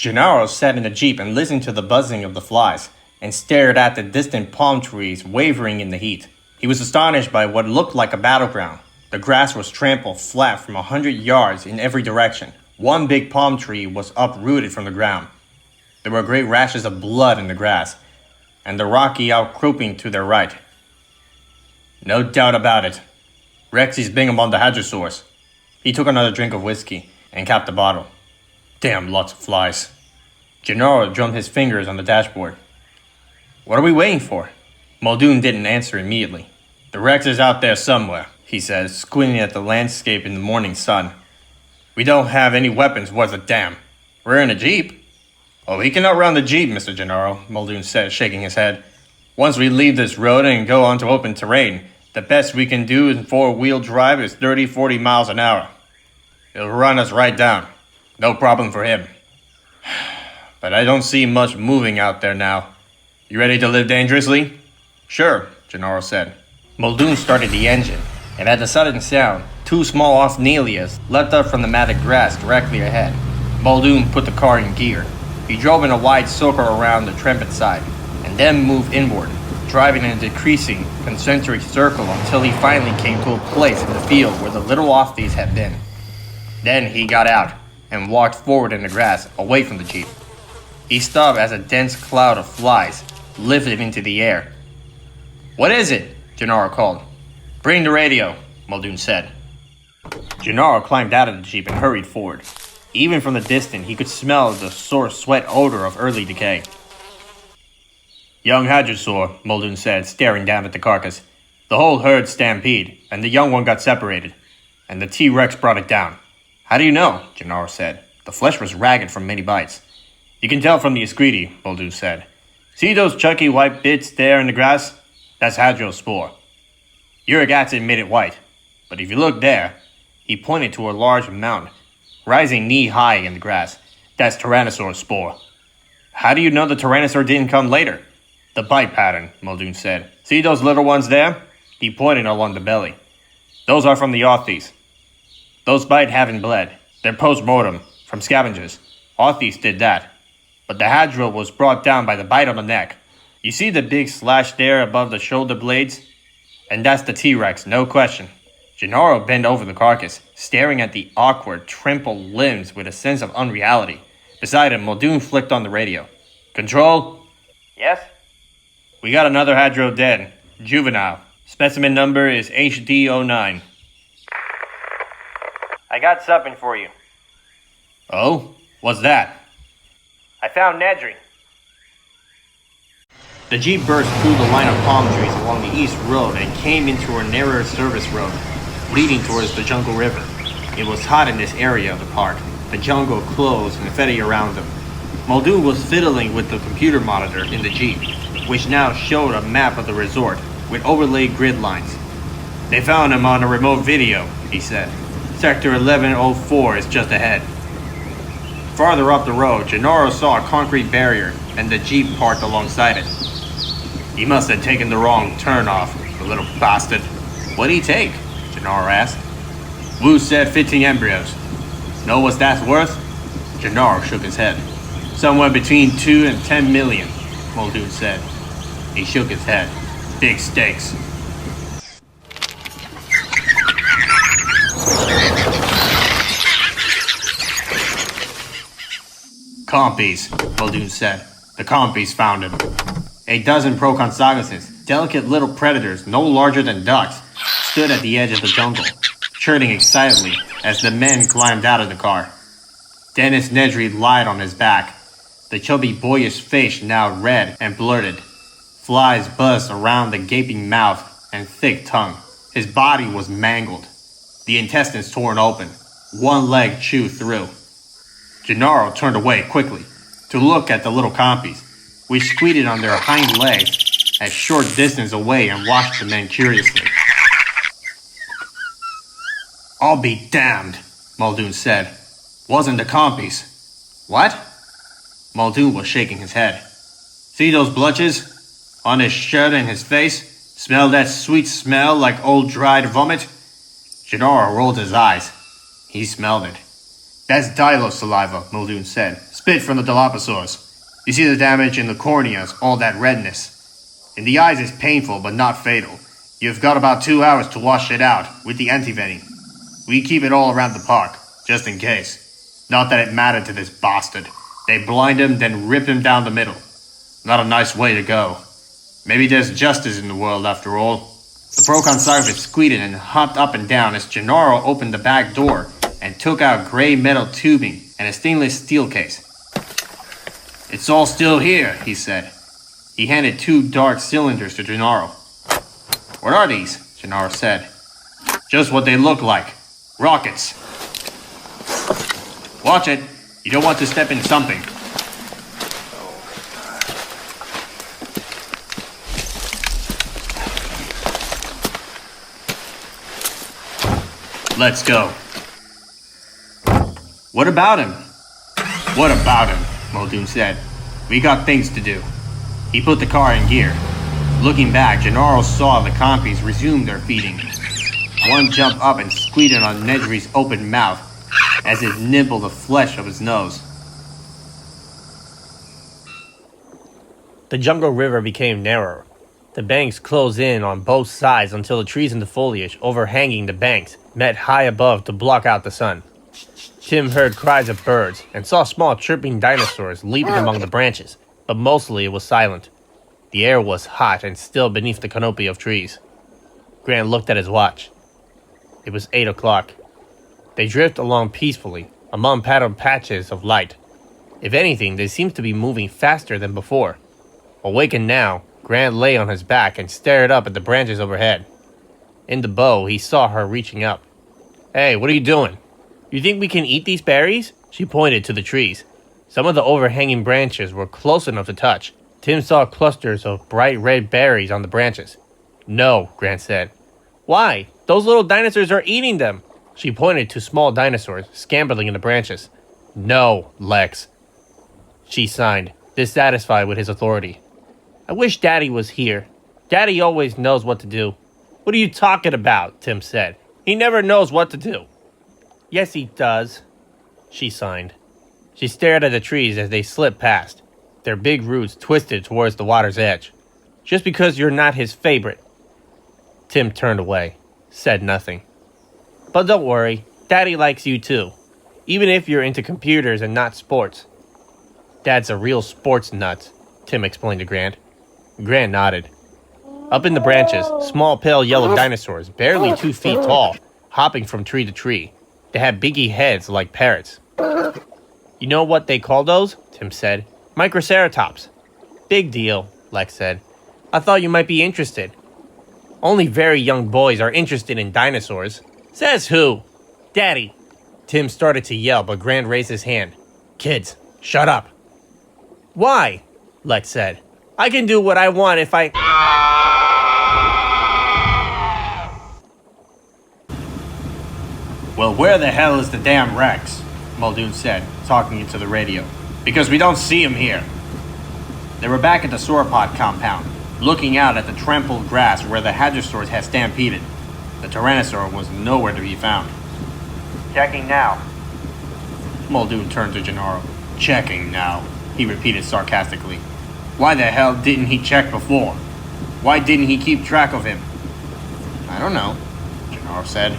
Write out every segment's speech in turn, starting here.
Gennaro sat in the jeep and listened to the buzzing of the flies, and stared at the distant palm trees wavering in the heat. He was astonished by what looked like a battleground. The grass was trampled flat from 100 yards in every direction. One big palm tree was uprooted from the ground. There were great rashes of blood in the grass, and the rocky outcropping to their right. No doubt about it. Rexy's been among the hadrosaurs. He took another drink of whiskey and capped the bottle. Damn lots of flies. Gennaro drummed his fingers on the dashboard. What are we waiting for? Muldoon didn't answer immediately. The Rex is out there somewhere, he said, squinting at the landscape in the morning sun. We don't have any weapons worth a damn. We're in a jeep. Oh, we can outrun the jeep, Mr. Gennaro, Muldoon said, shaking his head. Once we leave this road and go onto open terrain, the best we can do in four-wheel drive is 30-40 miles an hour. He'll run us right down. No problem for him. But I don't see much moving out there now. You ready to live dangerously? Sure, Gennaro said. Muldoon started the engine, and at the sudden sound, two small Othnielias leapt up from the matted grass directly ahead. Muldoon put the car in gear. He drove in a wide circle around the trumpet side, and then moved inward, driving in a decreasing, concentric circle until he finally came to a place in the field where the little Othnies had been. Then he got out and walked forward in the grass, away from the jeep. He stopped as a dense cloud of flies lifted into the air. What is it? Gennaro called. Bring the radio, Muldoon said. Gennaro climbed out of the jeep and hurried forward. Even from the distance, he could smell the sore sweat odor of early decay. Young hadrosaur, Muldoon said, staring down at the carcass. The whole herd stampede, and the young one got separated, and the T-Rex brought it down. How do you know? Gennaro said. The flesh was ragged from many bites. You can tell from the excreti, Muldoon said. See those chunky white bits there in the grass? That's hadrosaur. Uric acid made it white. But if you look there, he pointed to a large mound, rising knee-high in the grass. That's tyrannosaur spore. How do you know the tyrannosaur didn't come later? The bite pattern, Muldoon said. See those little ones there? He pointed along the belly. Those are from the Othnies. Those bites haven't bled. They're post-mortem, from scavengers. Othnies did that. But the hadro was brought down by the bite on the neck. You see the big slash there above the shoulder blades? And that's the T-Rex, no question. Gennaro bent over the carcass, staring at the awkward, trimpled limbs with a sense of unreality. Beside him, Muldoon flicked on the radio. Control? Yes? We got another hadro dead. Juvenile. Specimen number is HD09. I got something for you. Oh? What's that? I found Nedry. The jeep burst through the line of palm trees along the east road and came into a narrower service road, leading towards the Jungle River. It was hot in this area of the park. The jungle closed and confetti around them. Muldoon was fiddling with the computer monitor in the jeep, which now showed a map of the resort with overlaid grid lines. They found him on a remote video, he said. Sector 1104 is just ahead. Farther up the road, Gennaro saw a concrete barrier and the jeep parked alongside it. He must have taken the wrong turn off, the little bastard. What'd he take? Gennaro asked. Wu said 15 embryos. Know what that's worth? Gennaro shook his head. Somewhere between 2 and 10 million, Muldoon said. He shook his head. Big stakes. Compies, Muldoon said. The compies found him. A dozen Procompsognathus, delicate little predators no larger than ducks, stood at the edge of the jungle, chirping excitedly as the men climbed out of the car. Dennis Nedry lied on his back, the chubby boyish face now red and blurted. Flies buzzed around the gaping mouth and thick tongue. His body was mangled, the intestines torn open, one leg chewed through. Gennaro turned away quickly to look at the little compies, which squeezed on their hind legs a short distance away and watched the men curiously. I'll be damned, Muldoon said. Wasn't the compies. What? Muldoon was shaking his head. See those blotches on his shirt and his face? Smell that sweet smell like old dried vomit? Gennaro rolled his eyes. He smelled it. That's Dilos saliva, Muldoon said, Spit from the Dilophosaurs. You see the damage in the corneas, all that redness. In the eyes is painful but not fatal. You've got about 2 hours to wash it out with the antivenin. We keep it all around the park, just in case. Not that it mattered to this bastard. They blind him, then rip him down the middle. Not a nice way to go. Maybe there's justice in the world after all. The Procompsognathus squeaked and hopped up and down as Gennaro opened the back door and took out gray metal tubing and a stainless steel case. It's all still here, he said. He handed 2 dark cylinders to Gennaro. What are these? Gennaro said. Just what they look like. Rockets. Watch it. You don't want to step in something. Let's go. What about him? What about him? Muldoon said. We got things to do. He put the car in gear. Looking back, Gennaro saw the compies resume their feeding. One jumped up and squeaked on Nedry's open mouth as it nibbled the flesh of his nose. The jungle river became narrower. The banks closed in on both sides until the trees and the foliage overhanging the banks met high above to block out the sun. Tim heard cries of birds and saw small chirping dinosaurs leaping among the branches, but mostly it was silent. The air was hot and still beneath the canopy of trees. Grant looked at his watch. It was 8 o'clock. They drifted along peacefully, among patterned patches of light. If anything, they seemed to be moving faster than before. Awakened now, Grant lay on his back and stared up at the branches overhead. In the bow, he saw her reaching up. Hey, what are you doing? You think we can eat these berries? She pointed to the trees. Some of the overhanging branches were close enough to touch. Tim saw clusters of bright red berries on the branches. No, Grant said. Why? Those little dinosaurs are eating them. She pointed to small dinosaurs scampering in the branches. No, Lex. She signed, dissatisfied with his authority. I wish Daddy was here. Daddy always knows what to do. What are you talking about? Tim said. He never knows what to do. Yes, he does. She signed. She stared at the trees as they slipped past, their big roots twisted towards the water's edge. Just because you're not his favorite. Tim turned away, said nothing. But don't worry, Daddy likes you too, even if you're into computers and not sports. Dad's a real sports nut, Tim explained to Grant. Grant nodded. Up in the branches, small pale yellow dinosaurs, barely 2 feet tall, hopping from tree to tree. They had biggy heads like parrots. You know what they call those? Tim said. Microceratus. Big deal, Lex said. I thought you might be interested. Only very young boys are interested in dinosaurs. Says who? Daddy. Tim started to yell, but Grant raised his hand. Kids, shut up. Why? Lex said. I can do what I want if I... Well, where the hell is the damn Rex? Muldoon said, talking into the radio. Because we don't see him here. They were back at the Sauropod compound, looking out at the trampled grass where the hadrosaurs had stampeded. The tyrannosaur was nowhere to be found. Checking now. Muldoon turned to Gennaro. Checking now, he repeated sarcastically. Why the hell didn't he check before? Why didn't he keep track of him? I don't know, Gennaro said.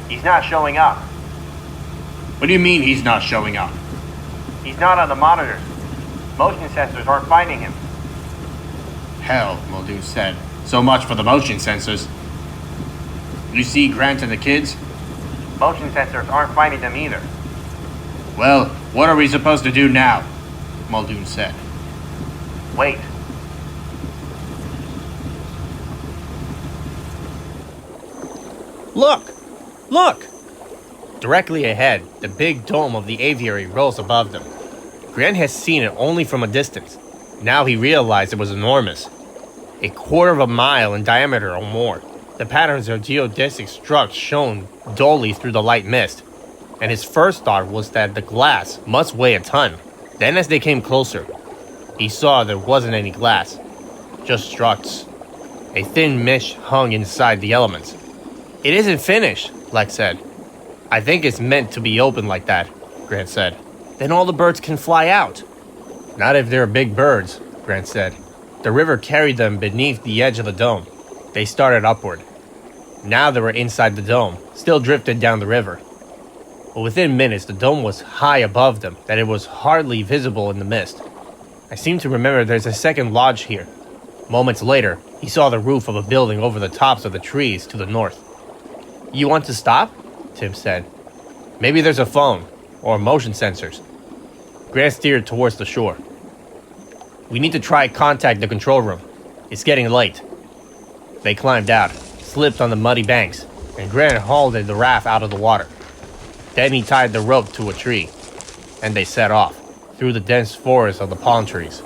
He's not showing up. What do you mean he's not showing up? He's not on the monitors. Motion sensors aren't finding him. Hell, Muldoon said. So much for the motion sensors. You see Grant and the kids? Motion sensors aren't finding them either. Well, what are we supposed to do now? Muldoon said. Wait. Look! Look! Directly ahead, the big dome of the aviary rose above them. Grant had seen it only from a distance. Now he realized it was enormous. 1/4 mile in diameter or more. The patterns of geodesic structures shone dully through the light mist, and his first thought was that the glass must weigh a ton. Then as they came closer, he saw there wasn't any glass, just structs. A thin mist hung inside the elements. It isn't finished, Lex said. I think it's meant to be open like that, Grant said. Then all the birds can fly out. Not if they're big birds, Grant said. The river carried them beneath the edge of the dome. They started upward. Now they were inside the dome, still drifted down the river. But within minutes, the dome was high above them, that it was hardly visible in the mist. I seem to remember there's a second lodge here. Moments later, he saw the roof of a building over the tops of the trees to the north. You want to stop? Tim said. Maybe there's a phone, or motion sensors. Grant steered towards the shore. We need to try contact the control room. It's getting late. They climbed out, slipped on the muddy banks, and Grant hauled the raft out of the water. Then he tied the rope to a tree, and they set off, through the dense forest of the palm trees.